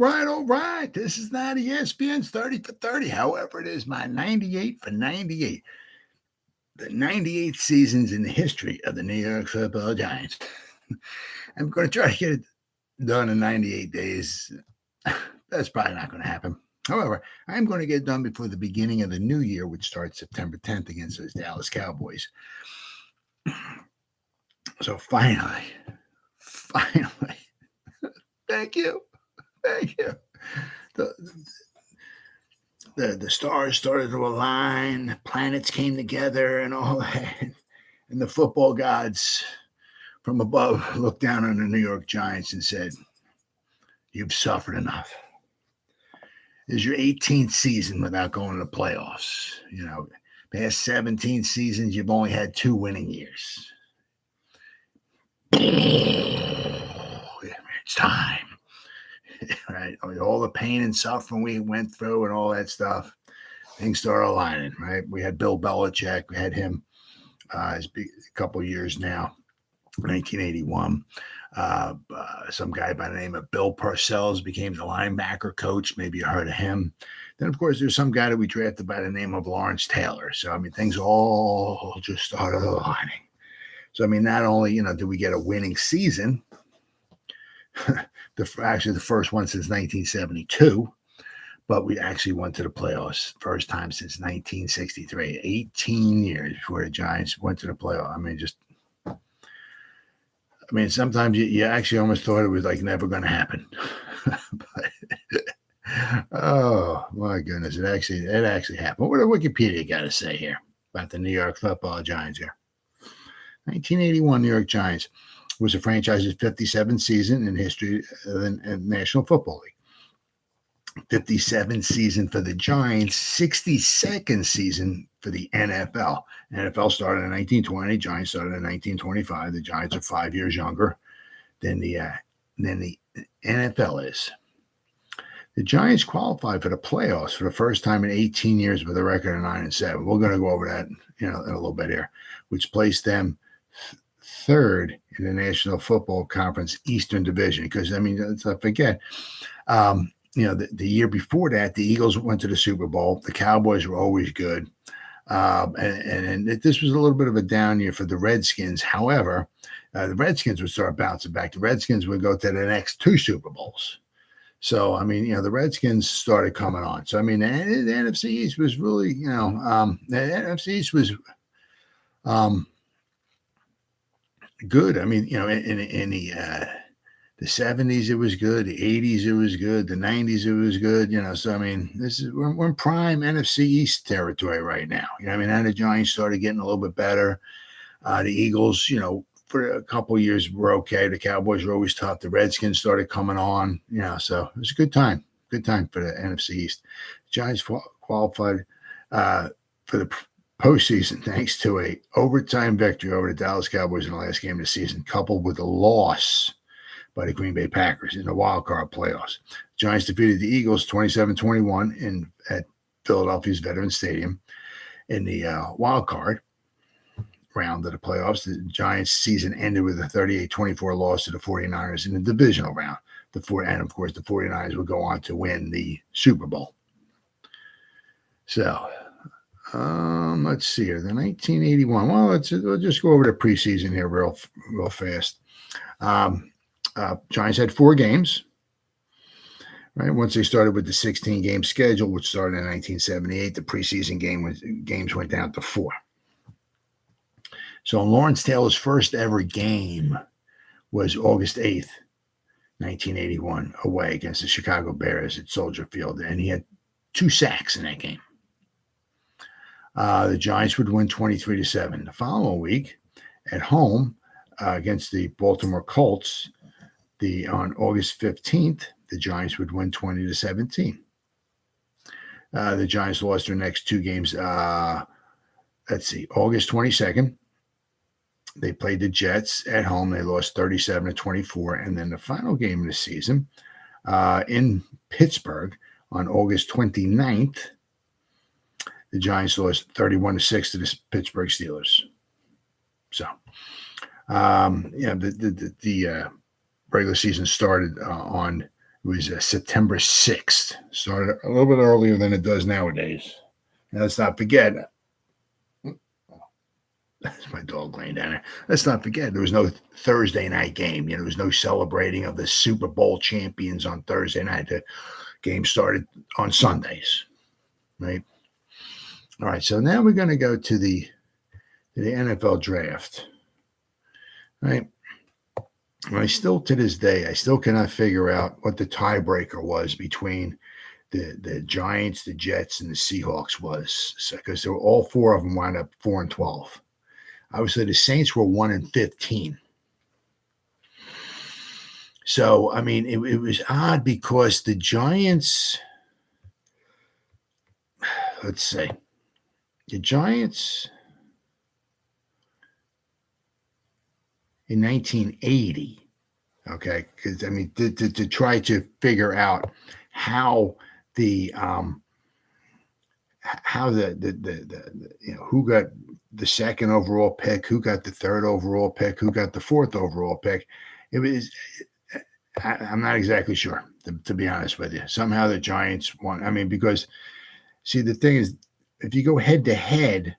all right. This is not ESPN's 30 for 30. However, it is my 98 for 98. The 98 seasons in the history of the New York Football Giants. I'm going to try to get it done in 98 days. That's probably not going to happen. However, I'm going to get it done before the beginning of the new year, which starts September 10th against those Dallas Cowboys. So finally, thank you. The stars started to align, the planets came together and all that. And the football gods from above looked down on the New York Giants and said, "You've suffered enough. This is your 18th season without going to the playoffs. You know, past 17 seasons, you've only had 2 winning years. It's time." Right? All the pain and suffering we went through and all that stuff, things started aligning, right? We had Bill Belichick. We had him a couple of years now, 1981. Some guy by the name of Bill Parcells became the linebacker coach. Maybe you heard of him. Then, of course, there's some guy that we drafted by the name of Lawrence Taylor. So, I mean, things all just started aligning. So, I mean, not only, did we get a winning season, actually the first one since 1972, but we actually went to the playoffs first time since 1963, 18 years before the Giants went to the playoffs. Sometimes you actually almost thought it was like never going to happen. But, oh my goodness, it actually happened. What did Wikipedia got to say here about the New York Football Giants here? 1981 New York Giants was the franchise's 57th season in history of the National Football League. 57th season for the Giants, 62nd season for the NFL. NFL started in 1920, Giants started in 1925. The Giants are 5 years younger than the NFL is. The Giants qualified for the playoffs for the first time in 18 years with a record of 9-7. We're going to go over that, in a little bit here, which placed them third in the National Football Conference Eastern Division. Because, let's not forget, the year before that, the Eagles went to the Super Bowl. The Cowboys were always good. And this was a little bit of a down year for the Redskins. However, the Redskins would start bouncing back. The Redskins would go to the next 2 Super Bowls. So, the Redskins started coming on. So, the NFC East was really, the NFC East was good. In the 70s, it was good. The 80s, it was good. The 90s, it was good. We're in prime NFC East territory right now. Now the Giants started getting a little bit better. The Eagles, for a couple of years were okay. The Cowboys were always tough. The Redskins started coming on. So it was a good time. Good time for the NFC East. The Giants qualified for the postseason thanks to a overtime victory over the Dallas Cowboys in the last game of the season, coupled with a loss by the Green Bay Packers in the wild card playoffs. Giants defeated the Eagles 27-21 at Philadelphia's Veterans Stadium in the wild card round of the playoffs. The Giants' season ended with a 38-24 loss to the 49ers in the divisional round. And, of course, the 49ers would go on to win the Super Bowl. So, let's see here. The 1981. Well, we'll just go over the preseason here real fast. Giants had 4 games. Right, once they started with the 16-game schedule, which started in 1978, the preseason games went down to 4. So Lawrence Taylor's first ever game was August 8th, 1981, away against the Chicago Bears at Soldier Field, and he had 2 sacks in that game. The Giants would win 23-7. The following week, at home against the Baltimore Colts, on August 15th, the Giants would win 20-17. The Giants lost their next 2 games. August 22nd, they played the Jets at home. They lost 37-24. And then the final game of the season in Pittsburgh on August 29th, the Giants lost 31-6 to the Pittsburgh Steelers. So, the regular season started on It was September 6th. Started a little bit earlier than it does nowadays. And let's not forget, that's my dog laying down there. Let's not forget, there was no Thursday night game. There was no celebrating of the Super Bowl champions on Thursday night. The game started on Sundays, right? All right, so now we're going to go to the NFL draft, right? And I still, to this day, I still cannot figure out what the tiebreaker was between the Giants, the Jets, and the Seahawks was, because all four of them wound up 4-12. Obviously, the Saints were 1-15. So, I mean, it was odd because the Giants, let's say, the Giants in 1980, okay, because I mean, to try to figure out how the who got the second overall pick, who got the third overall pick, who got the fourth overall pick. It was, I'm not exactly sure, to be honest with you. Somehow the Giants won. I mean, because, see, the thing is, if you go head to head,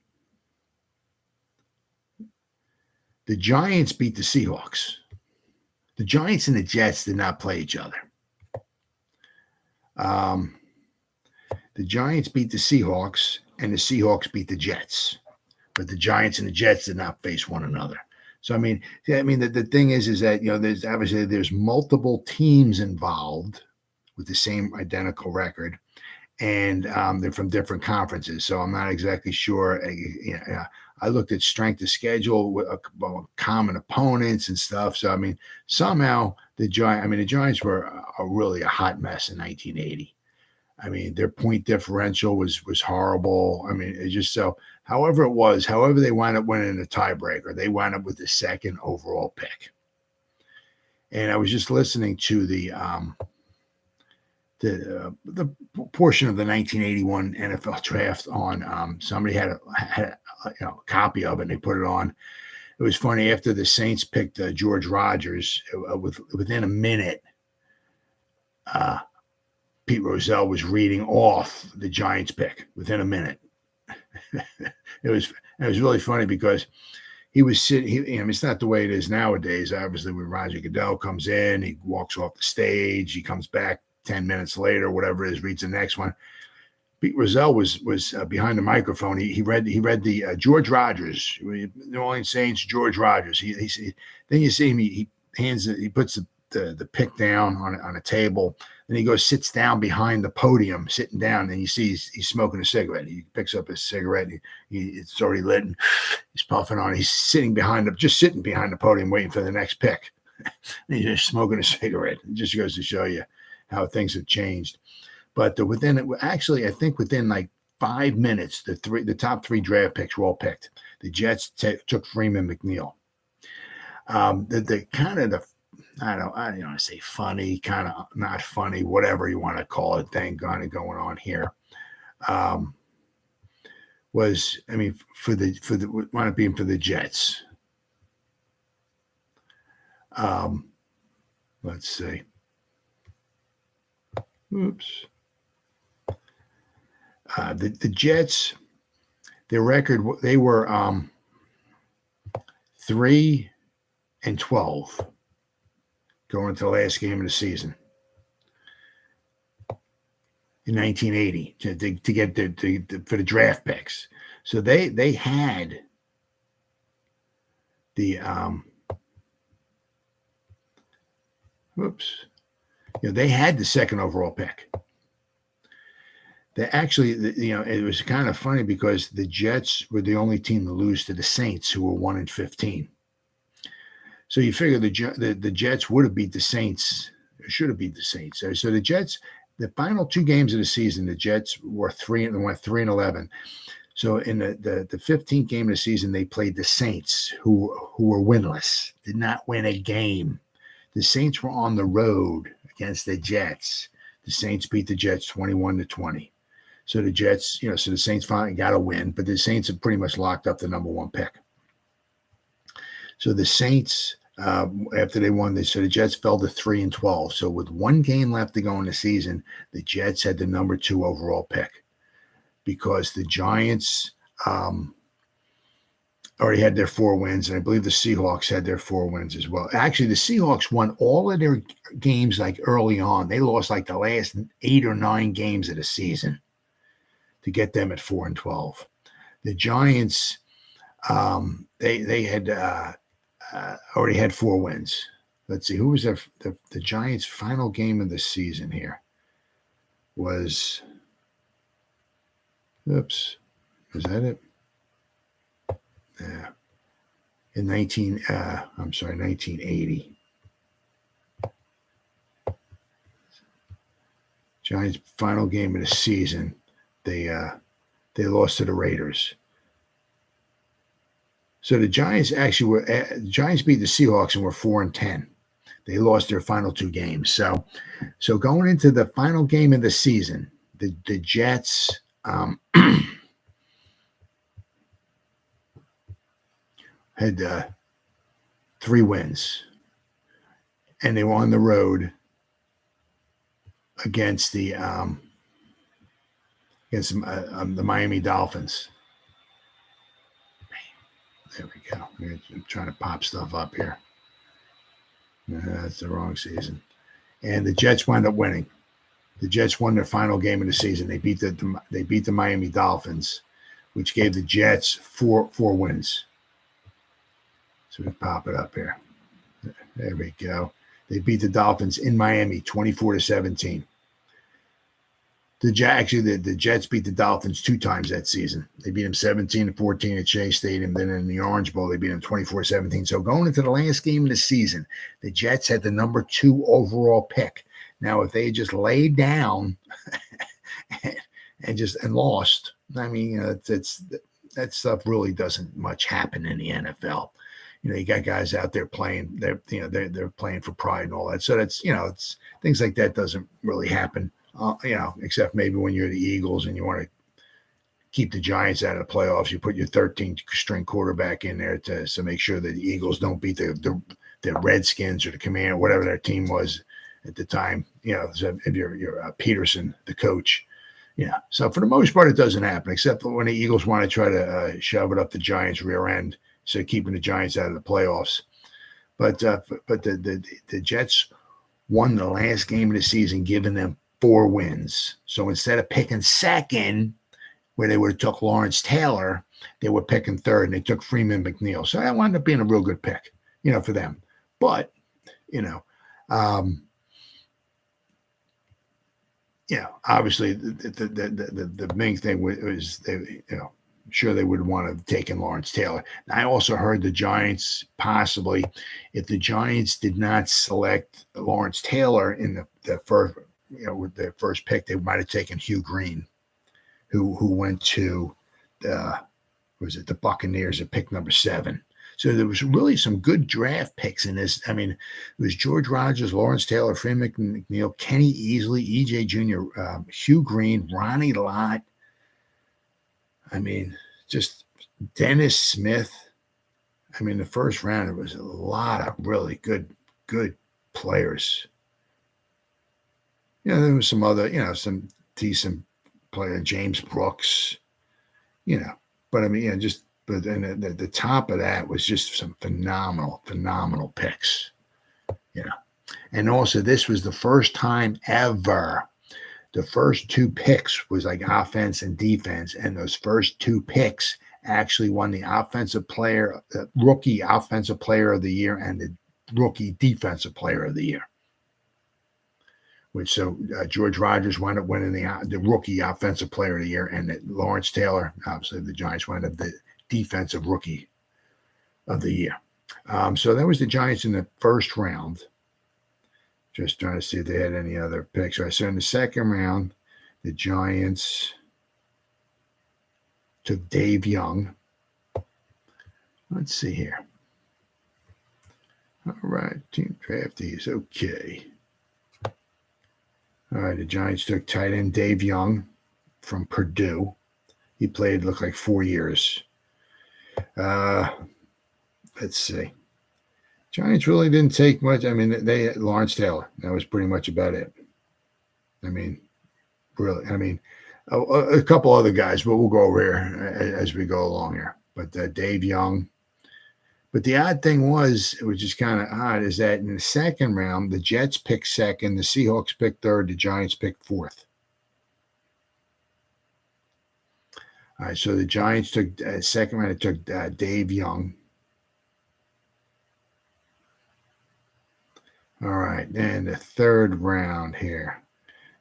the Giants beat the Seahawks. The Giants and the Jets did not play each other. The Giants beat the Seahawks, and the Seahawks beat the Jets. But the Giants and the Jets did not face one another. So, I mean, the thing is that, there's obviously there's multiple teams involved with the same identical record, and they're from different conferences. So I'm not exactly sure. I looked at strength of schedule with common opponents and stuff. So, I mean, somehow the Giants were really a hot mess in 1980. I mean, their point differential was horrible. I mean, it just so. However they wound up winning the tiebreaker, they wound up with the second overall pick. And I was just listening to the portion of the 1981 NFL draft on. Somebody had a copy of it, and they put it on. It was funny, after the Saints picked George Rogers, within a minute, Pete Rozelle was reading off the Giants pick within a minute. It was really funny because he was sitting. It's not the way it is nowadays. Obviously, when Roger Goodell comes in, he walks off the stage. He comes back 10 minutes later, whatever it is, reads the next one. Pete Rozelle was behind the microphone. He read the George Rogers, New Orleans Saints, George Rogers. Then you see him. He puts the pick down on a table. Then he goes, sits down behind the podium, sitting down, and you see he's smoking a cigarette. He picks up his cigarette. It's already lit, and he's puffing on it. He's sitting behind the podium, waiting for the next pick. And he's just smoking a cigarette. It just goes to show you how things have changed. But I think within like 5 minutes, the top three draft picks were all picked. The Jets took Freeman McNeil. I don't want to say funny, kind of not funny, whatever you want to call it, thing kind of going on here. Was, I mean, for the wound up being for the Jets. Let's see. Oops. The Jets, their record, they were 3-12 going into the last game of the season in 1980 to get for the draft picks. So they had the they had the second overall pick. They actually, it was kind of funny because the Jets were the only team to lose to the Saints, who were 1-15. So you figure the Jets would have beat the Saints, or should have beat the Saints. So the Jets, the final two games of the season, the Jets were 3-11. So in the 15th game of the season, they played the Saints, who were winless, did not win a game. The Saints were on the road against the Jets. The Saints beat the Jets 21-20. So the Jets, so the Saints finally got a win, but the Saints have pretty much locked up the number one pick. So the Saints After they won, so the Jets fell to 3-12. So with one game left to go in the season, the Jets had the number 2 overall pick because the Giants already had their 4 wins, and I believe the Seahawks had their 4 wins as well. Actually, the Seahawks won all of their games like early on. They lost like the last 8 or 9 games of the season to get them at 4-12. The Giants, they had already had 4 wins. Let's see, who was the Giants' final game of the season here? Was that it? Yeah. In 1980. Giants' final game of the season, they lost to the Raiders. So the Giants Giants beat the Seahawks and were 4-10. They lost their final 2 games. So going into the final game of the season, the Jets had 3 wins, and they were on the road against the Miami Dolphins. There we go. I'm trying to pop stuff up here. That's the wrong season. And the Jets wound up winning. The Jets won their final game of the season. They beat the Miami Dolphins, which gave the Jets four wins. So we pop it up here. There we go. They beat the Dolphins in Miami 24-17. The Jets beat the Dolphins 2 times that season. They beat them 17-14 at Shea Stadium. Then in the Orange Bowl, they beat them 24-17. So going into the last game of the season, the Jets had the number 2 overall pick. Now, if they just laid down and lost, I mean, that stuff really doesn't much happen in the NFL. You got guys out there playing. They're playing for pride and all that. So that's it's things like that doesn't really happen. Except maybe when you're the Eagles and you want to keep the Giants out of the playoffs, you put your 13th-string quarterback in there to make sure that the Eagles don't beat the Redskins or the Command, whatever their team was at the time. So if you're Peterson, the coach. So for the most part, it doesn't happen, except when the Eagles want to try to shove it up the Giants' rear end, so keeping the Giants out of the playoffs. But the Jets won the last game of the season, giving them 4 wins. So instead of picking second, where they would have took Lawrence Taylor, they were picking third, and they took Freeman McNeil. So that wound up being a real good pick, for them. But, obviously the main thing was they, sure they would want to have taken Lawrence Taylor. I also heard the Giants possibly, if the Giants did not select Lawrence Taylor in the first, with their first pick, they might have taken Hugh Green, who went to the Buccaneers at pick number 7. So there was really some good draft picks in this. I mean, it was George Rogers, Lawrence Taylor, Freeman McNeil, Kenny Easley, EJ Jr., Hugh Green, Ronnie Lott. I mean, just Dennis Smith. I mean, the first round, it was a lot of really good players. There was some other, some decent player, James Brooks, but I mean, but then the top of that was just some phenomenal picks, And also, this was the first time ever. The first 2 picks was like offense and defense, and those first 2 picks actually won the rookie offensive player of the year and the rookie defensive player of the year. George Rogers wound up winning the rookie offensive player of the year, and Lawrence Taylor, obviously the Giants, wound up the defensive rookie of the year. So that was the Giants in the first round. Just trying to see if they had any other picks. All right, so in the second round, the Giants took Dave Young. Let's see here. All right, team draftees. Okay. All right, the Giants took tight end Dave Young from Purdue. He played, looked like 4 years. Let's see. Giants really didn't take much. I mean, they had Lawrence Taylor. That was pretty much about it. I mean, really. I mean, a couple other guys, but we'll go over here as we go along here. But Dave Young. But the odd thing was, which is kind of odd, is that in the second round, the Jets picked second, the Seahawks picked third, the Giants picked fourth. All right, so the Giants took second round. It took Dave Young. All right, and the third round here,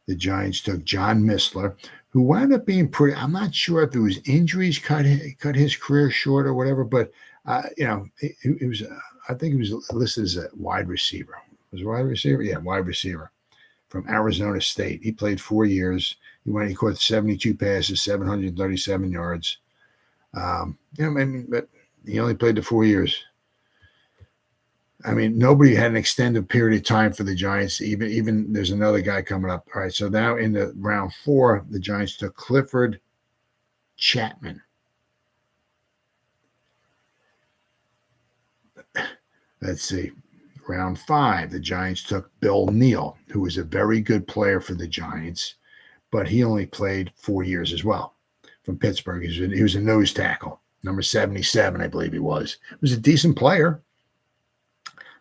the Giants took John Missler, who wound up being pretty. I'm not sure if it was injuries cut his career short or whatever, but it was. I think he was listed as a wide receiver. Was a wide receiver? Yeah, wide receiver from Arizona State. He played 4 years. He caught 72 passes, 737 yards. But he only played the 4 years. I mean, nobody had an extended period of time for the Giants. Even there's another guy coming up. All right, so now in the round 4, the Giants took Clifford Chapman. Let's see. Round 5, the Giants took Bill Neal, who was a very good player for the Giants, but he only played 4 years as well from Pittsburgh. He was a nose tackle, number 77, I believe he was. He was a decent player.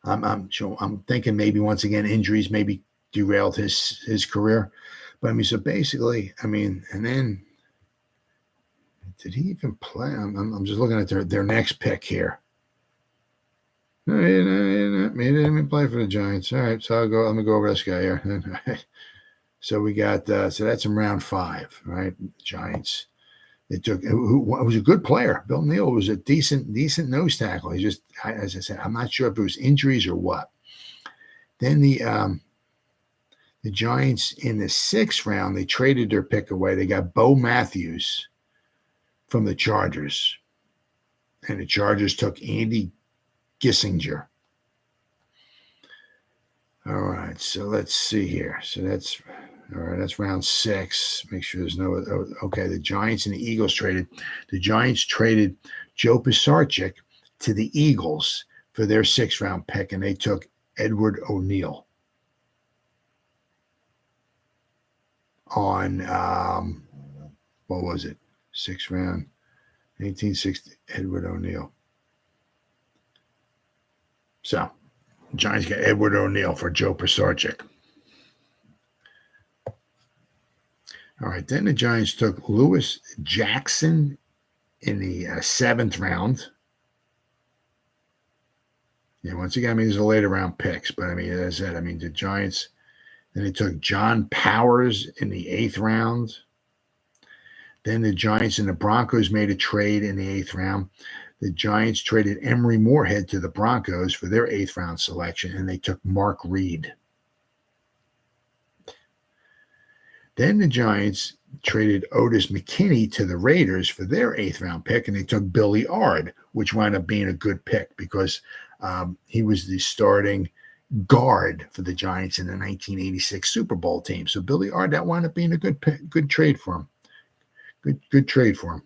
I'm thinking maybe once again injuries maybe derailed his career, but I mean, so basically, I mean, and then did he even play? I'm just looking at their next pick here. No, he didn't even play for the Giants. All right, so I'm gonna go over this guy here. So we got so that's in round 5, right? Giants. They took who was a good player. Bill Neal was a decent nose tackle. He just, as I said, I'm not sure if it was injuries or what. Then the Giants in the 6th round, they traded their pick away. They got Bo Matthews from the Chargers, and the Chargers took Andy Gissinger. All right, so let's see here. So that's round 6. Make sure there's no. Okay, the Giants and the Eagles traded. The Giants traded Joe Pisarcik to the Eagles for their 6th round pick, and they took Edward O'Neill on what was it? 6th round, 1860. Edward O'Neill. So, Giants got Edward O'Neill for Joe Pisarcik. All right, then the Giants took Lewis Jackson in the 7th round. Yeah, once again, I mean, these are later round picks, but I mean, as I said, I mean, the Giants, then they took John Powers in the 8th round. Then the Giants and the Broncos made a trade in the 8th round. The Giants traded Emery Moorhead to the Broncos for their 8th round selection, and they took Mark Reed. Then the Giants traded Otis McKinney to the Raiders for their 8th round pick, and they took Billy Ard, which wound up being a good pick because he was the starting guard for the Giants in the 1986 Super Bowl team. So Billy Ard, that wound up being a good trade for him. Good trade for him.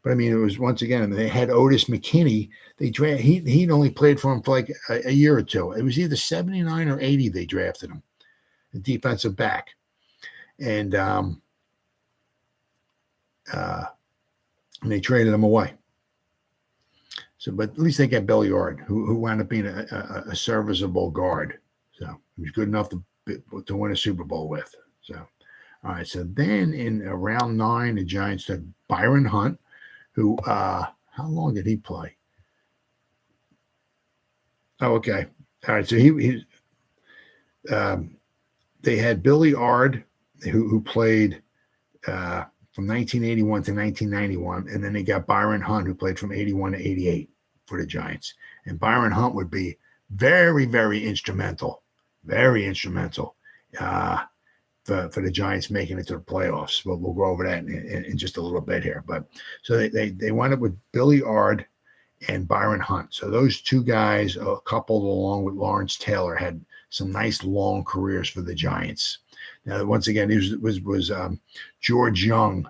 But I mean, it was once again, they had Otis McKinney. He'd only played for him for like a year or two. It was either 79 or 80 they drafted him, the defensive back. And they traded him away. So, but at least they got Billy Ard, who wound up being a serviceable guard. So he was good enough to win a Super Bowl with. So, all right. So then in round 9, the Giants took Byron Hunt, who how long did he play? Oh, okay. All right. So he they had Billy Ard, who played from 1981 to 1991, and then they got Byron Hunt, who played from 81 to 88 for the Giants. And Byron Hunt would be very, very instrumental for the Giants making it to the playoffs. But we'll go over that in just a little bit here. But so they wound up with Billy Ard and Byron Hunt. So those two guys, coupled along with Lawrence Taylor, had some nice long careers for the Giants. Now, once again, it was George Young,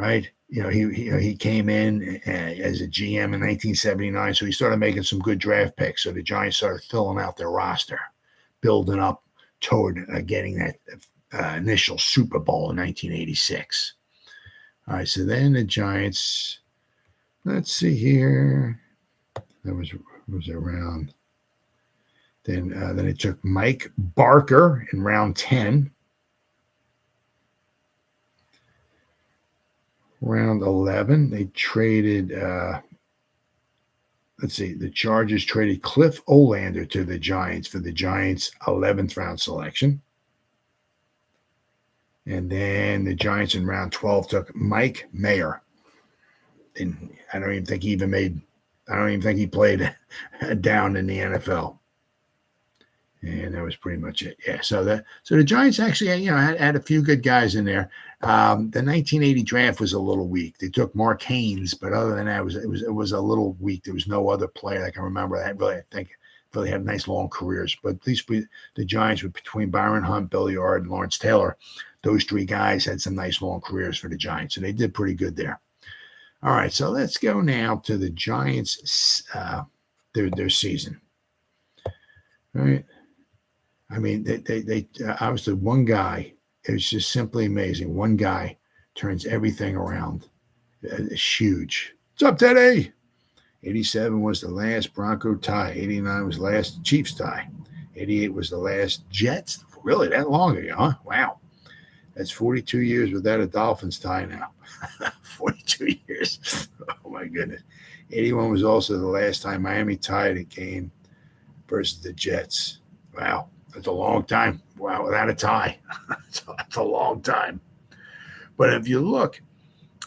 right? He came in as a GM in 1979, so he started making some good draft picks. So the Giants started filling out their roster, building up toward getting that initial Super Bowl in 1986. All right, so then the Giants, let's see here, that was around. Then it took Mike Barker in round 10. Round 11, they traded, the Chargers traded Cliff Olander to the Giants for the Giants' 11th round selection. And then the Giants in round 12 took Mike Mayer. And I don't even think he played down in the NFL. And that was pretty much it. Yeah. So the Giants actually, had a few good guys in there. The 1980 draft was a little weak. They took Mark Haynes, but other than that, it was a little weak. There was no other player I can remember that really had nice long careers. But at least the Giants were between Byron Hunt, Bill Yard, and Lawrence Taylor. Those three guys had some nice long careers for the Giants, and they did pretty good there. All right, so let's go now to the Giants, their season. All right. I mean, they obviously one guy. It was just simply amazing. One guy turns everything around. It's huge. What's up, Teddy? 87 was the last Bronco tie. 89 was the last Chiefs tie. 88 was the last Jets. Really, that long ago, huh? Wow. That's 42 years without a Dolphins tie now. 42 years. Oh, my goodness. 81 was also the last time Miami tied a game versus the Jets. Wow. That's a long time. Wow, without a tie. That's a long time. But if you look,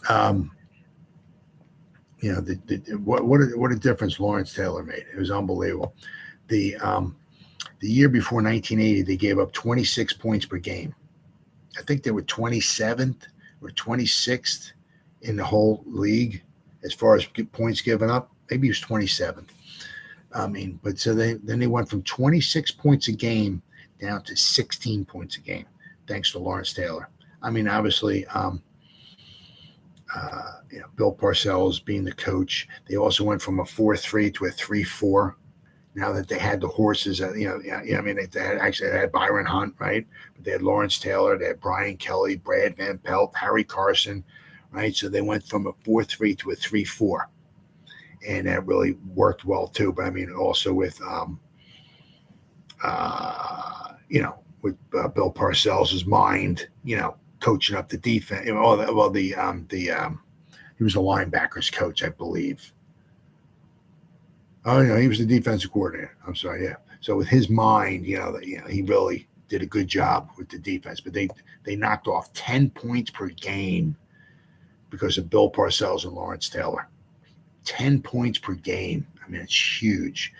what a difference Lawrence Taylor made. It was unbelievable. The year before 1980, they gave up 26 points per game. I think they were 27th or 26th in the whole league as far as points given up. Maybe it was 27th. I mean, but so then they went from 26 points a game down to 16 points a game, thanks to Lawrence Taylor. I mean, obviously, Bill Parcells being the coach. They also went from a 4-3 to a 3-4. Now that they had the horses, they had Byron Hunt, right? But they had Lawrence Taylor, they had Brian Kelly, Brad Van Pelt, Harry Carson, right? So they went from a 4-3 to a 3-4. And that really worked well too. But I mean, also with Bill Parcells' mind, coaching up the defense. He was the linebackers coach, I believe. Oh no, he was the defensive coordinator. I'm sorry, yeah. So with his mind, he really did a good job with the defense. But they knocked off 10 points per game because of Bill Parcells and Lawrence Taylor. 10 points per game. I mean, it's huge.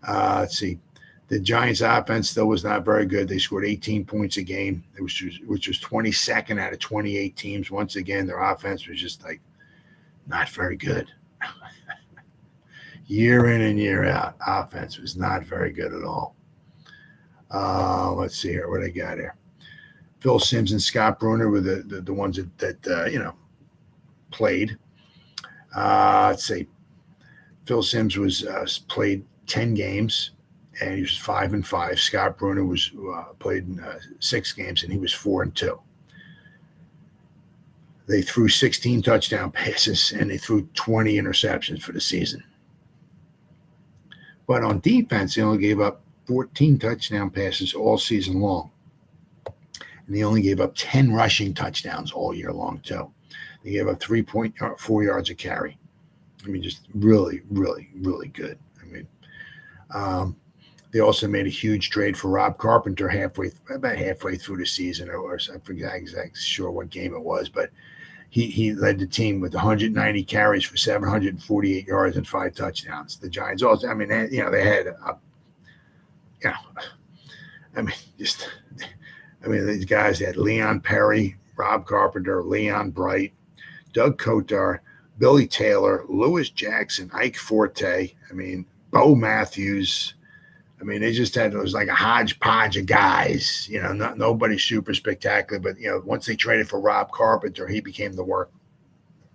Let's see. The Giants' offense still was not very good. They scored 18 points a game, which was 22nd out of 28 teams. Once again, their offense was just not very good. Year in and year out, offense was not very good at all. Let's see here. What I got here? Phil Simms and Scott Bruner were the ones that played. Let's see. Phil Simms was played 10 games, and he was 5-5. Scott Bruner was played in 6 games, and he was 4-2. They threw 16 touchdown passes, and they threw 20 interceptions for the season. But on defense, they only gave up 14 touchdown passes all season long. And they only gave up 10 rushing touchdowns all year long, too. They gave up 3.4 yards a carry. I mean, just really, really, really good. I mean, they also made a huge trade for Rob Carpenter about halfway through the season, or I'm not exactly sure what game it was, but he led the team with 190 carries for 748 yards and 5 touchdowns. The Giants also, I mean, they had, these guys, they had Leon Perry, Rob Carpenter, Leon Bright, Doug Kotar, Billy Taylor, Lewis Jackson, Ike Forte, Bo Matthews. They just had, it was like a hodgepodge of guys, nobody super spectacular, but, once they traded for Rob Carpenter, he became the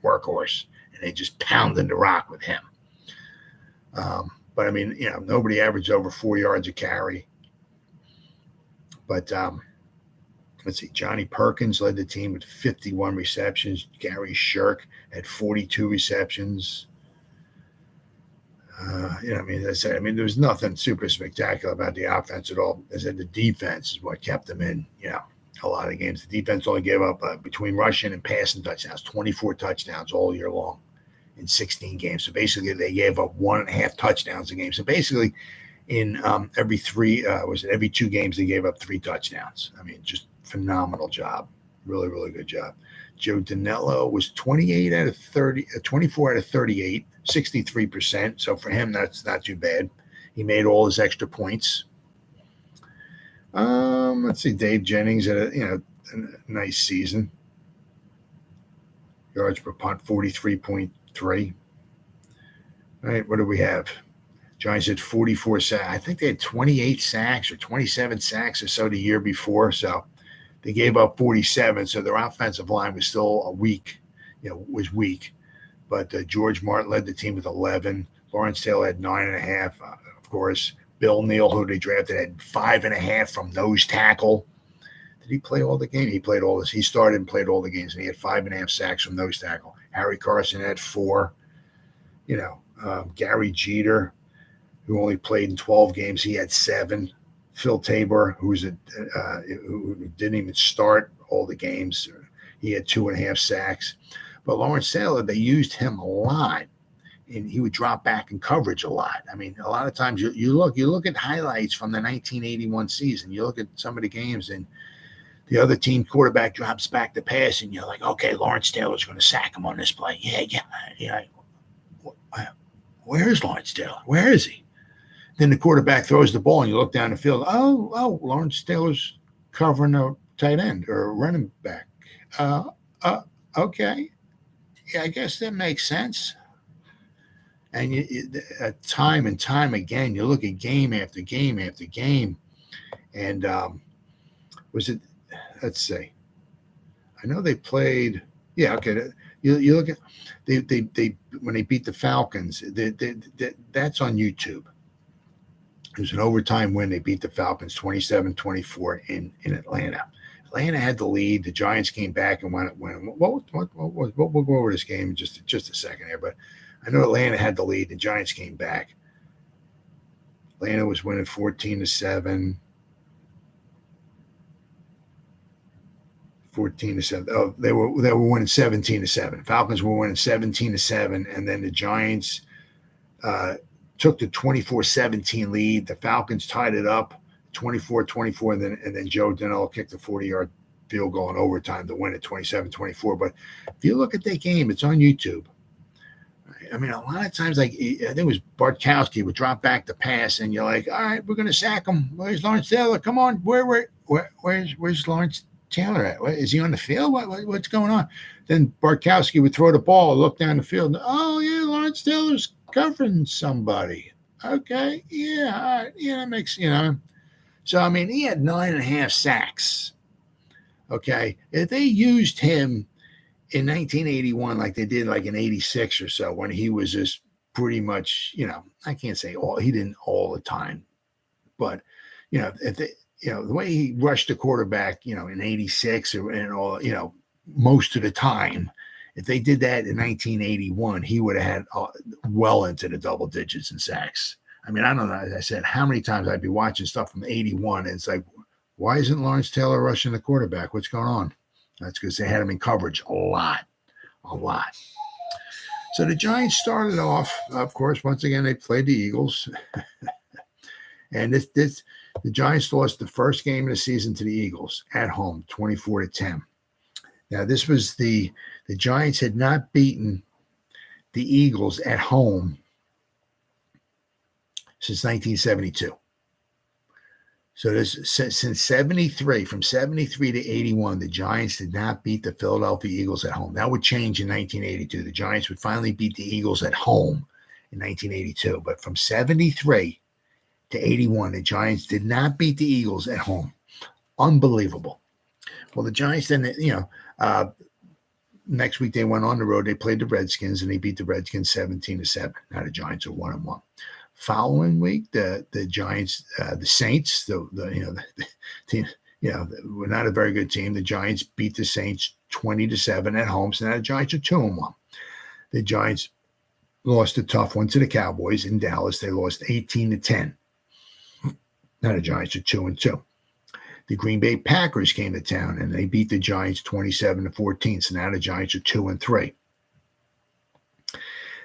workhorse, and they just pounded the rock with him. But I mean, nobody averaged over 4 yards a carry. But let's see, Johnny Perkins led the team with 51 receptions. Gary Shirk had 42 receptions. As I said, there was nothing super spectacular about the offense at all. As I said, the defense is what kept them in, a lot of games. The defense only gave up between rushing and passing touchdowns, 24 touchdowns all year long in 16 games. So basically, they gave up 1.5 touchdowns a game. So basically, in every 2 games, they gave up 3 touchdowns. Just phenomenal job. Really, really good job. Joe Danello was 24 out of 38, 63%. So for him, that's not too bad. He made all his extra points. Let's see, Dave Jennings had a nice season. Yards per punt, 43.3. All right, what do we have? Giants had 44 sacks. I think they had 28 sacks or 27 sacks or so the year before. So they gave up 47. So their offensive line was still weak. But George Martin led the team with 11. Lawrence Taylor had 9.5, of course. Bill Neal, who they drafted, had 5.5 from nose tackle. Did he play all the games? He played all this. He started and played all the games, and he had 5.5 sacks from nose tackle. Harry Carson had 4. Gary Jeter, who only played in 12 games, he had 7. Phil Tabor, who didn't even start all the games, he had 2.5 sacks. But Lawrence Taylor, they used him a lot, and he would drop back in coverage a lot. A lot of times you look at highlights from the 1981 season. You look at some of the games, and the other team quarterback drops back to pass, and you're like, okay, Lawrence Taylor's going to sack him on this play. Yeah. Where is Lawrence Taylor? Where is he? Then the quarterback throws the ball, and you look down the field. Oh, Lawrence Taylor's covering a tight end or a running back. Okay. Yeah, I guess that makes sense. And time and time again, you look at game after game after game. And let's see. I know they played. Yeah, okay. You look at they when they beat the Falcons. That's on YouTube. It was an overtime win. They beat the Falcons 27-24 in Atlanta. Atlanta had the lead. The Giants came back and won. We'll go over this game in just a second here, but I know Atlanta had the lead. The Giants came back. Atlanta was winning 14-7. 14-7. Oh, they were winning 17-7. Falcons were winning 17-7, and then the Giants took the 24-17 lead. The Falcons tied it up 24-24, and then Joe Danello kicked a 40-yard field goal in overtime to win it 27-24. But if you look at that game, it's on YouTube. A lot of times, like I think it was Bartkowski would drop back the pass, and you're like, all right, we're going to sack him. Where's Lawrence Taylor? Come on, where's Lawrence Taylor at? Is he on the field? What's going on? Then Bartkowski would throw the ball, look down the field. Oh, yeah, Lawrence Taylor's covering somebody. Okay, yeah, all right, yeah, that makes, So, he had 9.5 sacks. Okay, if they used him in 1981 like they did like in 86 or so, when he was just pretty much, I can't say he didn't all the time, but, if they, the way he rushed the quarterback, in 86 and all, most of the time, if they did that in 1981, he would have had well into the double digits in sacks. I don't know, as I said, how many times I'd be watching stuff from 81, and it's like, why isn't Lawrence Taylor rushing the quarterback? What's going on? That's because they had him in coverage a lot. So the Giants started off, of course, once again, they played the Eagles. And the Giants lost the first game of the season to the Eagles at home, 24-10. Now, this was the Giants had not beaten the Eagles at home since 1972. So since 73, from 73 to 81, the Giants did not beat the Philadelphia Eagles at home. That would change in 1982. The Giants would finally beat the Eagles at home in 1982. But from 73 to 81, the Giants did not beat the Eagles at home. Unbelievable. Well, the Giants then, next week they went on the road. They played the Redskins, and they beat the Redskins 17-7. Now the Giants are 1-1. Following week, the Giants, the Saints, the team, we're not a very good team. The Giants beat the Saints 20-7 at home. So now the Giants are 2-1. The Giants lost a tough one to the Cowboys in Dallas. They lost 18-10. Now the Giants are 2-2. The Green Bay Packers came to town and they beat the Giants 27-14. So now the Giants are 2-3.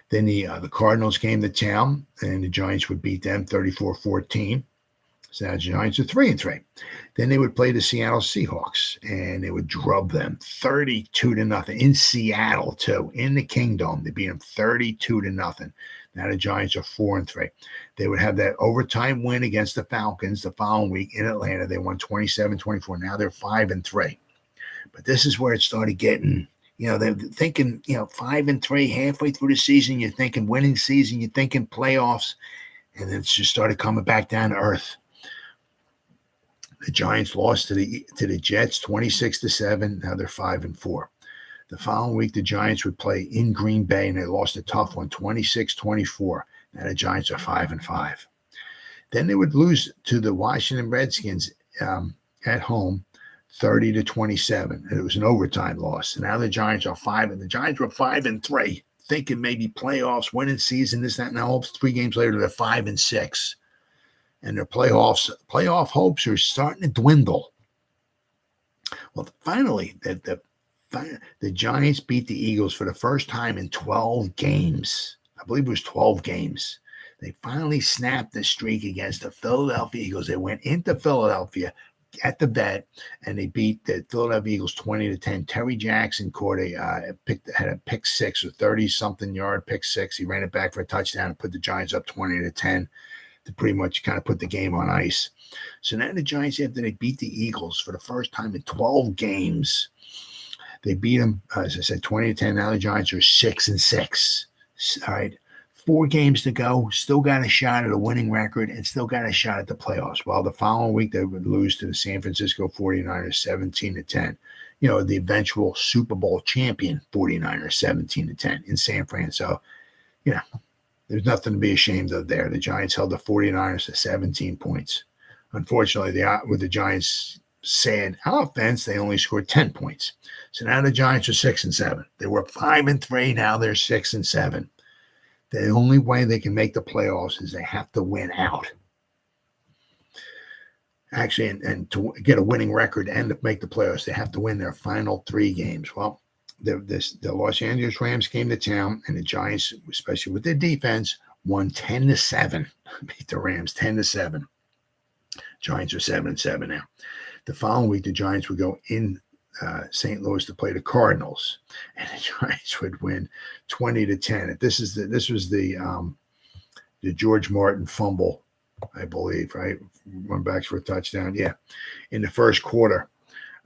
Then the Cardinals came to town and the Giants would beat them 34-14. So now the Giants are 3-3. Then they would play the Seattle Seahawks and they would drub them 32-0 in Seattle too, in the Kingdom. They beat them 32-0. Now the Giants are 4-3. They would have that overtime win against the Falcons the following week in Atlanta. They won 27-24. Now they're 5-3. But this is where it started getting, they're thinking, 5-3 halfway through the season. You're thinking winning season. You're thinking playoffs. And then it's just started coming back down to earth. The Giants lost to the Jets 26-7. Now they're 5-4. The following week, the Giants would play in Green Bay, and they lost a tough one, 26-24. Now the Giants are 5-5. Then they would lose to the Washington Redskins at home, 30-27. And it was an overtime loss. And now the Giants are 5, and the Giants were 5-3, thinking maybe playoffs, winning season, this, that. Now 3 games later, they're 5-6. And their playoff hopes are starting to dwindle. Well, finally, the Giants beat the Eagles for the first time in 12 games. I believe it was 12 games. They finally snapped the streak against the Philadelphia Eagles. They went into Philadelphia at the vet, and they beat the Philadelphia Eagles 20-10. Terry Jackson had a pick six, or 30-something yard pick six. He ran it back for a touchdown and put the Giants up 20-10 to pretty much kind of put the game on ice. So now the Giants, after they beat the Eagles for the first time in 12 games, they beat them, as I said, 20-10. Now the Giants are 6-6. All right. 4 games to go. Still got a shot at a winning record and still got a shot at the playoffs. Well, the following week, they would lose to the San Francisco 49ers 17-10. The eventual Super Bowl champion 49ers 17-10 in San Fran. So, there's nothing to be ashamed of there. The Giants held the 49ers to 17 points. Unfortunately, with the Giants' sad offense, they only scored 10 points. So now the Giants are 6-7. They were 5-3. Now they're 6-7. The only way they can make the playoffs is they have to win out. Actually, and to get a winning record and to make the playoffs, they have to win their final 3 games. Well, the Los Angeles Rams came to town, and the Giants, especially with their defense, won 10-7. Beat the Rams 10-7. Giants are 7-7 now. The following week, the Giants would go in St. Louis to play the Cardinals, and the Giants would win 20-10. This was the George Martin fumble, I believe, right? Run backs for a touchdown. Yeah, in the first quarter,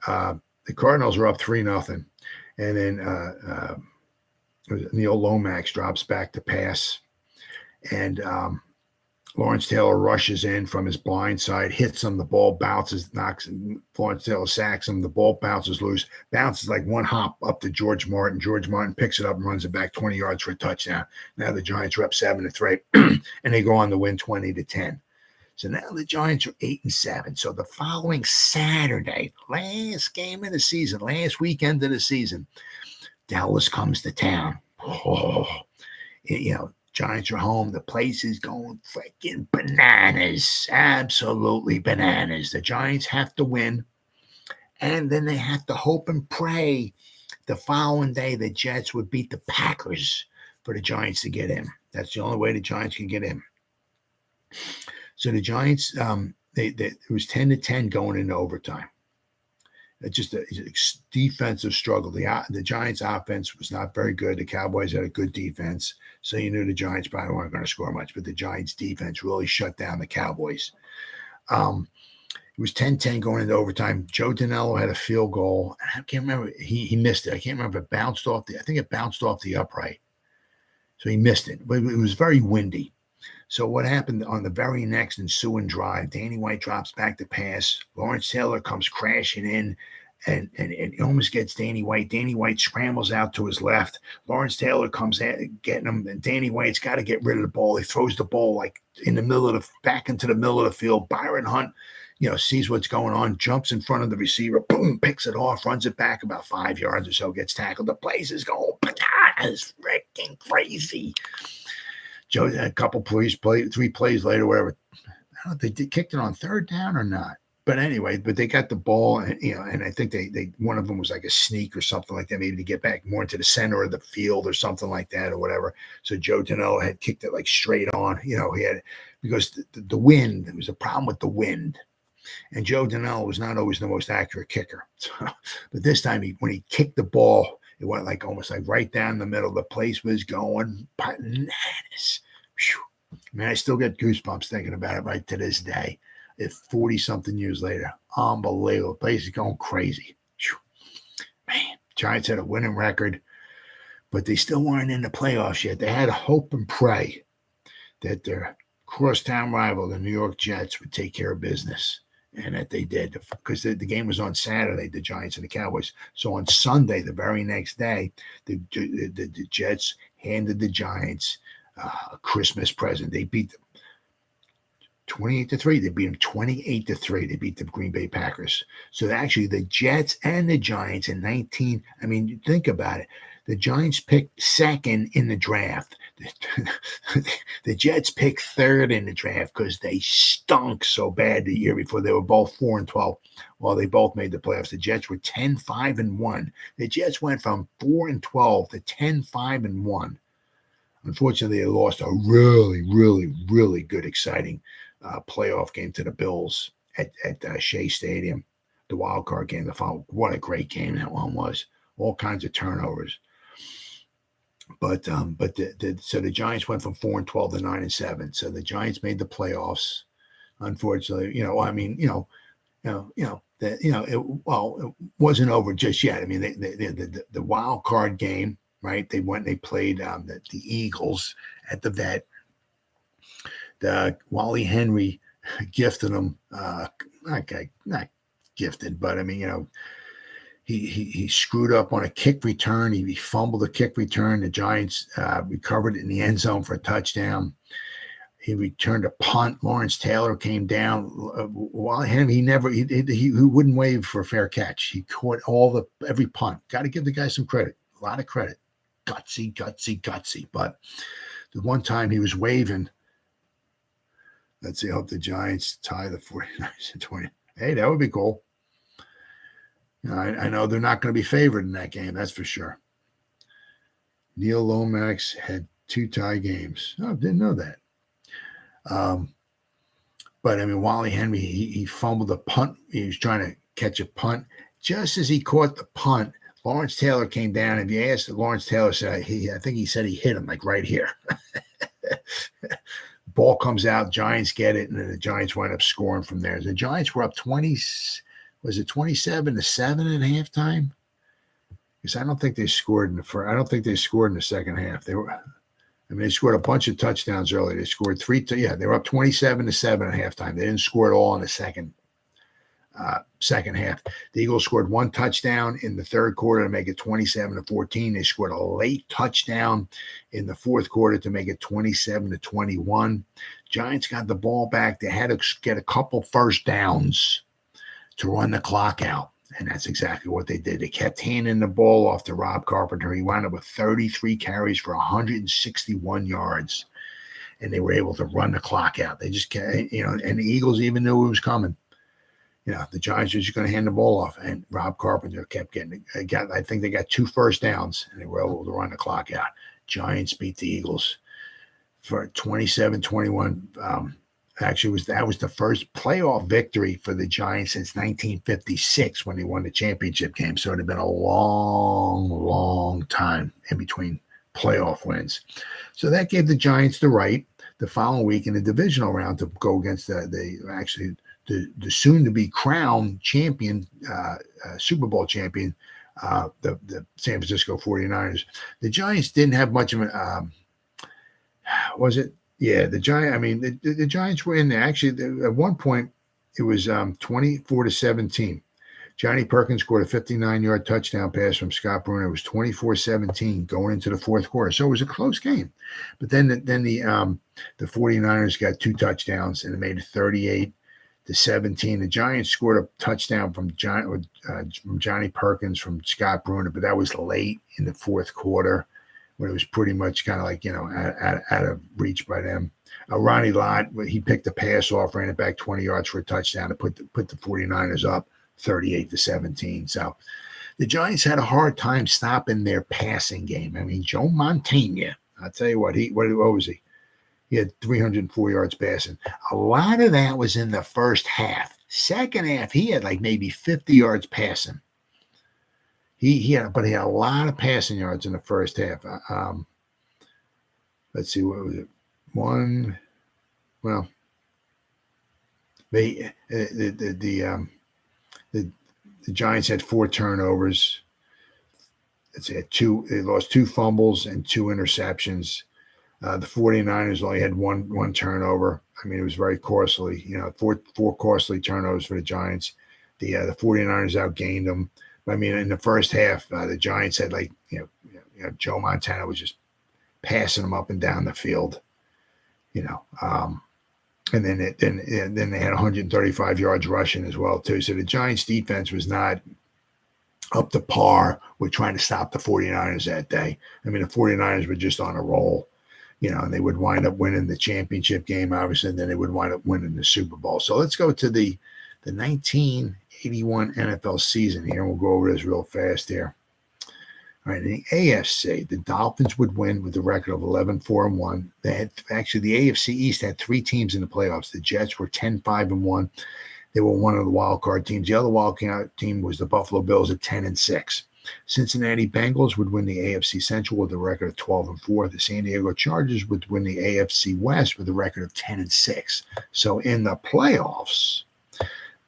the Cardinals were up 3-0, and then Neil Lomax drops back to pass, and Lawrence Taylor rushes in from his blind side, hits him, the ball bounces, Lawrence Taylor sacks him, the ball bounces loose, bounces like one hop up to George Martin. George Martin picks it up and runs it back 20 yards for a touchdown. Now the Giants are up 7-3, and they go on to win 20-10. So now the Giants are 8-7. So the following Saturday, last game of the season, last weekend of the season, Dallas comes to town. Giants are home. The place is going freaking bananas. Absolutely bananas. The Giants have to win. And then they have to hope and pray the following day the Jets would beat the Packers for the Giants to get in. That's the only way the Giants can get in. So the Giants, it was 10-10 going into overtime. It's just a defensive struggle. The Giants' offense was not very good. The Cowboys had a good defense, so you knew the Giants probably weren't going to score much. But the Giants' defense really shut down the Cowboys. It was 10-10 going into overtime. Joe Danello had a field goal. I can't remember. He missed it. I can't remember if it bounced off I think it bounced off the upright. So he missed it. But it was very windy. So what happened on the very next ensuing drive, Danny White drops back to pass. Lawrence Taylor comes crashing in. and it almost gets Danny White. Danny White scrambles out to his left. Lawrence Taylor comes at getting him, and Danny White's got to get rid of the ball. He throws the ball like in the middle of back into the middle of the field. Byron Hunt, sees what's going on, jumps in front of the receiver, boom, picks it off, runs it back about 5 yards or so, gets tackled. The place is going bananas, freaking crazy. Joe, a couple plays, 3 plays later, whatever. I don't know if they kicked it on third down or not. But anyway, they got the ball, and I think they one of them was like a sneak or something like that, maybe to get back more into the center of the field or something like that or whatever. So Joe Danello had kicked it like straight on. He had, because the wind, there was a problem with the wind. And Joe Danello was not always the most accurate kicker. So, but this time, when he kicked the ball, it went like almost like right down the middle. The place was going bananas. Whew. Man, I still get goosebumps thinking about it right to this day. If 40-something years later, unbelievable. The place is going crazy. Whew. Man, Giants had a winning record, but they still weren't in the playoffs yet. They had to hope and pray that their crosstown rival, the New York Jets, would take care of business. And that they did, because the game was on Saturday, the Giants and the Cowboys. So on Sunday, the very next day, the Jets handed the Giants a Christmas present. They beat them 28-3. They beat them 28-3. They beat the Green Bay Packers. So actually, the Jets and the Giants in 19. I mean, think about it. The Giants picked second in the draft. The Jets picked third in the draft because they stunk so bad the year before. They were both 4-12. Well, they both made the playoffs. The Jets were 10-5-1. The Jets went from 4-12 to 10-5-1. Unfortunately, they lost a really, really, really good, exciting playoff game to the Bills at Shea Stadium, the wild card game. What a great game that one was. All kinds of turnovers. But so the Giants went from 4-12 to 9-7. So the Giants made the playoffs. Unfortunately, it wasn't over just yet. I mean, the wild card game, right? They played the Eagles at the Vet. Wally Henry gifted them. Not gifted, but I mean, He screwed up on a kick return. He fumbled a kick return. The Giants recovered it in the end zone for a touchdown. He returned a punt. Lawrence Taylor came down. While he wouldn't waive for a fair catch. He caught every punt. Got to give the guy some credit. A lot of credit. Gutsy. But the one time he was waving, let's see, I hope the Giants tie the 49ers at 20. Hey, that would be cool. I know they're not going to be favored in that game. That's for sure. Neil Lomax had 2 tie games. Oh, didn't know that. But I mean, Wally Henry, he fumbled a punt. He was trying to catch a punt. Just as he caught the punt, Lawrence Taylor came down. And if you asked, Lawrence Taylor said, I think he said he hit him like right here. Ball comes out, Giants get it, and then the Giants wind up scoring from there. The Giants were up 20. Was it 27-7 at halftime? Because I don't think they scored in the first. I don't think they scored in the second half. They scored a bunch of touchdowns early. They scored 3. They were up 27-7 at halftime. They didn't score at all in the second half. The Eagles scored 1 touchdown in the third quarter to make it 27-14. They scored a late touchdown in the fourth quarter to make it 27-21. Giants got the ball back. They had to get a couple first downs to run the clock out. And that's exactly what they did. They kept handing the ball off to Rob Carpenter. He wound up with 33 carries for 161 yards. And they were able to run the clock out. They just kept, and the Eagles even knew it was coming. The Giants were just going to hand the ball off. And Rob Carpenter kept I think they got 2 first downs, and they were able to run the clock out. Giants beat the Eagles for 27-21. Actually, that was the first playoff victory for the Giants since 1956 when they won the championship game. So it had been a long, long time in between playoff wins. So that gave the Giants the right the following week in the divisional round to go against the soon-to-be crowned champion, Super Bowl champion, the San Francisco 49ers. The Giants didn't have much of an was it? Yeah, the Giants were in there. Actually, at one point, it was 24-17. Johnny Perkins scored a 59-yard touchdown pass from Scott Bruner. It was 24-17 going into the fourth quarter. So it was a close game. But then the 49ers got 2 touchdowns, and it made it 38-17. The Giants scored a touchdown from Johnny Perkins from Scott Bruner, but that was late in the fourth quarter when it was pretty much kind of like, out of reach by them. Ronnie Lott, he picked the pass off, ran it back 20 yards for a touchdown to put the 49ers up 38-17. So the Giants had a hard time stopping their passing game. I mean, Joe Montana, I'll tell you what was he? He had 304 yards passing. A lot of that was in the first half. Second half, he had like maybe 50 yards passing. He had a lot of passing yards in the first half. Let's see, what was it? The Giants had 4 turnovers. They lost 2 fumbles and 2 interceptions. The 49ers only had one turnover. I mean, it was very costly. Four costly turnovers for the Giants. The 49ers outgained them. But I mean, in the first half, the Giants had Joe Montana was just passing them up and down the field. And then they had 135 yards rushing as well too. So the Giants defense was not up to par with trying to stop the 49ers that day. I mean, the 49ers were just on a roll, and they would wind up winning the championship game, obviously, and then they would wind up winning the Super Bowl. So let's go to the 1981 NFL season here, and we'll go over this real fast here. All right, in the AFC, the Dolphins would win with a record of 11-4-1. The AFC East had 3 teams in the playoffs. The Jets were 10-5-1. They were one of the wild card teams. The other wild card team was the Buffalo Bills at 10-6. Cincinnati Bengals would win the AFC Central with a record of 12-4. The San Diego Chargers would win the AFC West with a record of 10-6. So in the playoffs,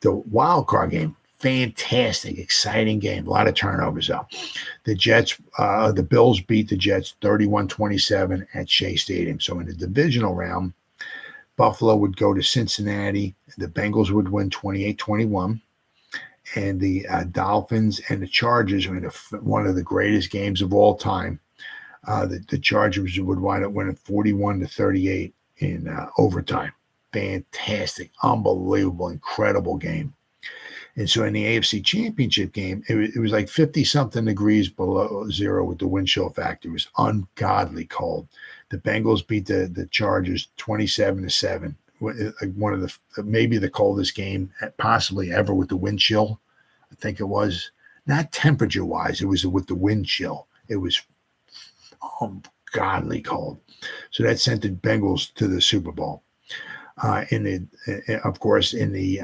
the wild card game, fantastic, exciting game. A lot of turnovers though. The Bills beat the Jets 31-27 at Shea Stadium. So in the divisional round, Buffalo would go to Cincinnati. The Bengals would win 28-21. And the Dolphins and the Chargers were in one of the greatest games of all time. The Chargers would wind up winning 41-38 in overtime. Fantastic, unbelievable, incredible game. And so in the AFC Championship game, it was like 50-something degrees below zero with the wind chill factor. It was ungodly cold. The Bengals beat the Chargers 27-7. One of maybe the coldest game possibly ever with the wind chill. I think it was. Not temperature-wise. It was with the wind chill. It was ungodly cold. So that sent the Bengals to the Super Bowl. Of course, in the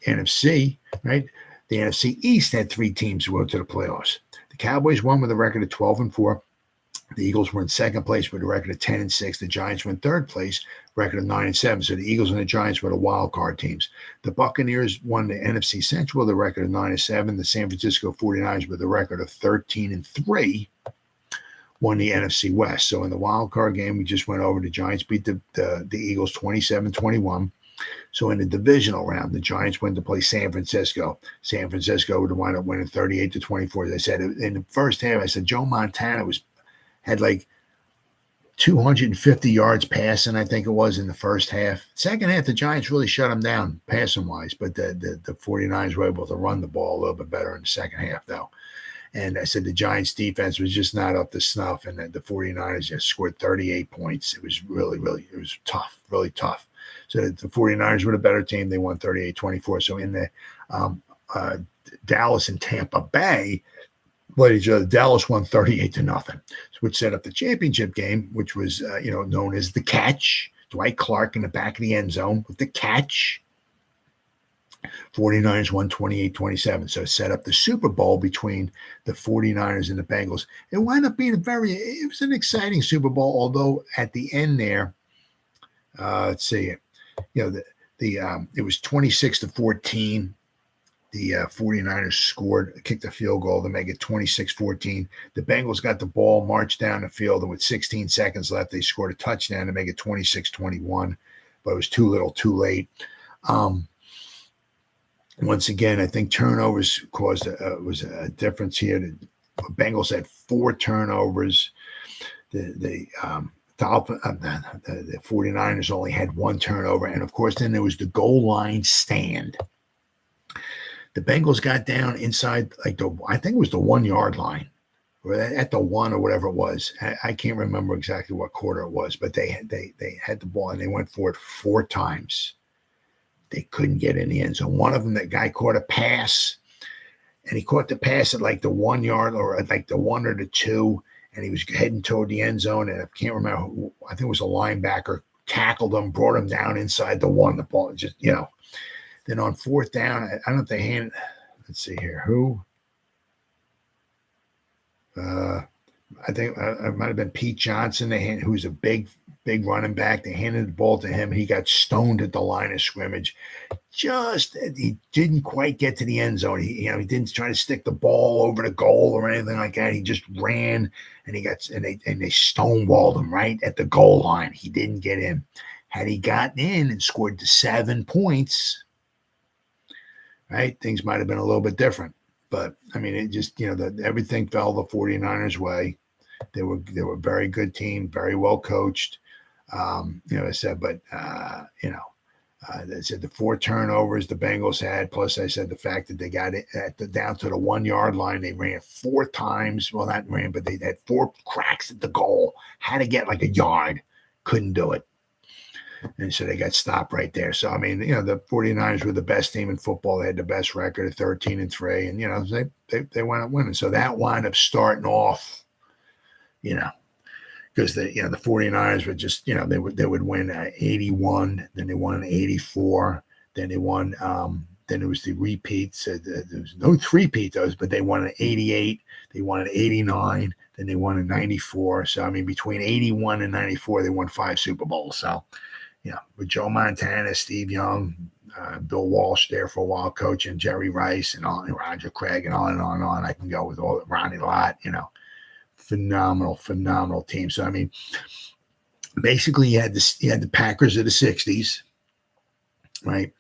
NFC, right? The NFC East had 3 teams who went to the playoffs. The Cowboys won with a record of 12-4. The Eagles were in second place with a record of 10-6. The Giants were in third place, record of 9-7. So the Eagles and the Giants were the wild card teams. The Buccaneers won the NFC Central with a record of 9-7. The San Francisco 49ers with a record of 13-3 won the NFC West. So in the wild card game, we just went over. The Giants beat the Eagles 27-21. So in the divisional round, the Giants went to play San Francisco. San Francisco would wind up winning 38-24. As I said, in the first half, I said Joe Montana had like 250 yards passing, I think it was, in the first half. Second half, the Giants really shut him down passing-wise, but the 49ers were able to run the ball a little bit better in the second half, though. And I said the Giants' defense was just not up to snuff, and the 49ers just scored 38 points. It was really, it was tough, really tough. So the 49ers were the better team. They won 38-24. So in the Dallas and Tampa Bay played each other. Dallas won 38-0, which set up the championship game, which was known as the catch. Dwight Clark in the back of the end zone with the catch. 49ers won 28-27. So it set up the Super Bowl between the 49ers and the Bengals. It wound up being it was an exciting Super Bowl, although at the end there, let's see, it was 26-14. The 49ers kicked a field goal to make it 26-14. The Bengals got the ball, marched down the field, and with 16 seconds left, they scored a touchdown to make it 26-21, but it was too little, too late. Once again, I think turnovers caused was a difference here. The Bengals had 4 turnovers. The 49ers only had 1 turnover. And, of course, then there was the goal line stand. The Bengals got down inside, I think it was the 1-yard line, or at the 1 or whatever it was. I can't remember exactly what quarter it was, but they had the ball, and they went for it 4 times. They couldn't get in the end zone. One of them, that guy caught a pass, and he caught the pass at the 1 yard or at the 1 or the 2, and he was heading toward the end zone. And I can't remember who, I think it was a linebacker, tackled him, brought him down inside the 1. The ball just, Then on 4th down, I don't know if they handed, let's see here, who? I think it might have been Pete Johnson, who's a big running back. They handed the ball to him. He got stoned at the line of scrimmage. He didn't quite get to the end zone. He didn't try to stick the ball over the goal or anything like that. He just ran, and they stonewalled him right at the goal line. He didn't get in. Had he gotten in and scored the 7 points, right, things might have been a little bit different. But I mean, it just, everything fell the 49ers' way. They were a very good team, very well coached. I said, but they said the 4 turnovers the Bengals had, plus I said the fact that they got it down to the 1 yard line. They ran 4 times. Well, not ran, but they had 4 cracks at the goal. Had to get a yard, couldn't do it. And so they got stopped right there. So, I mean, the 49ers were the best team in football. They had the best record of 13-3. And, they wound up winning. So that wound up starting off, because the 49ers would just, they would win 81. Then they won 84. Then they won, then it was the repeats. There was no 3-peat those, but they won in 88. They won in 89. Then they won in 94. So, I mean, between 81 and 94, they won 5 Super Bowls. So, with Joe Montana, Steve Young, Bill Walsh there for a while coaching, Jerry Rice, and all, Roger Craig, and on and on and on. I can go with all Ronnie Lott, phenomenal team. So, I mean, basically you had the Packers of the 60s, right?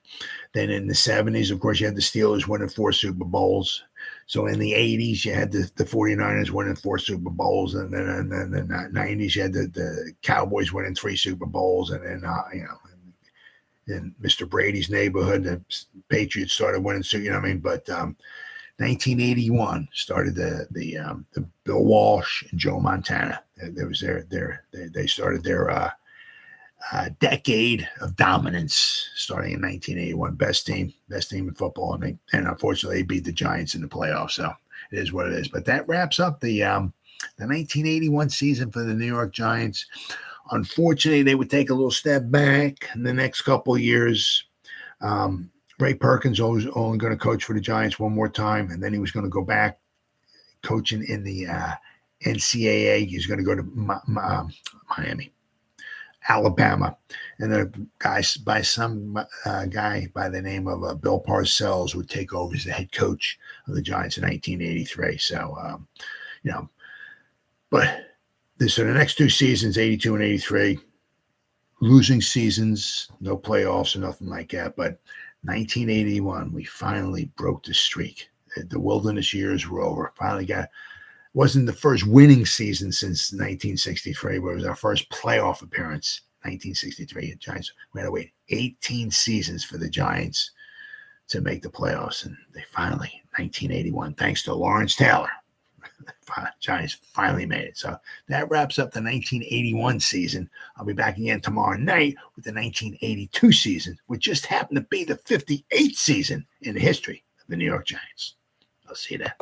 Then in the 70s, of course, you had the Steelers winning 4 Super Bowls. So in the 80s, you had the 49ers winning 4 Super Bowls. And then in the 90s, you had the Cowboys winning 3 Super Bowls. And then, in Mr. Brady's neighborhood, the Patriots started winning. So, but 1981 started the Bill Walsh and Joe Montana. There was they started their decade of dominance starting in 1981. Best team in football, and unfortunately they beat the Giants in the playoffs. So it is what it is. But that wraps up the 1981 season for the New York Giants. Unfortunately, they would take a little step back in the next couple of years. Ray Perkins was only going to coach for the Giants one more time, and then he was going to go back coaching in the NCAA. He's going to go to Miami, Alabama, and then some guy by the name of Bill Parcells would take over as the head coach of the Giants in 1983. So, so the next 2 seasons, 82 and 83, losing seasons, no playoffs or nothing like that. But 1981, we finally broke the streak. The wilderness years were over. Finally wasn't the first winning season since 1963, but it was our first playoff appearance, 1963. The Giants, we had to wait 18 seasons for the Giants to make the playoffs. And they finally, 1981, thanks to Lawrence Taylor, Giants finally made it. So that wraps up the 1981 season. I'll be back again tomorrow night with the 1982 season, which just happened to be the 58th season in the history of the New York Giants. I'll see you there.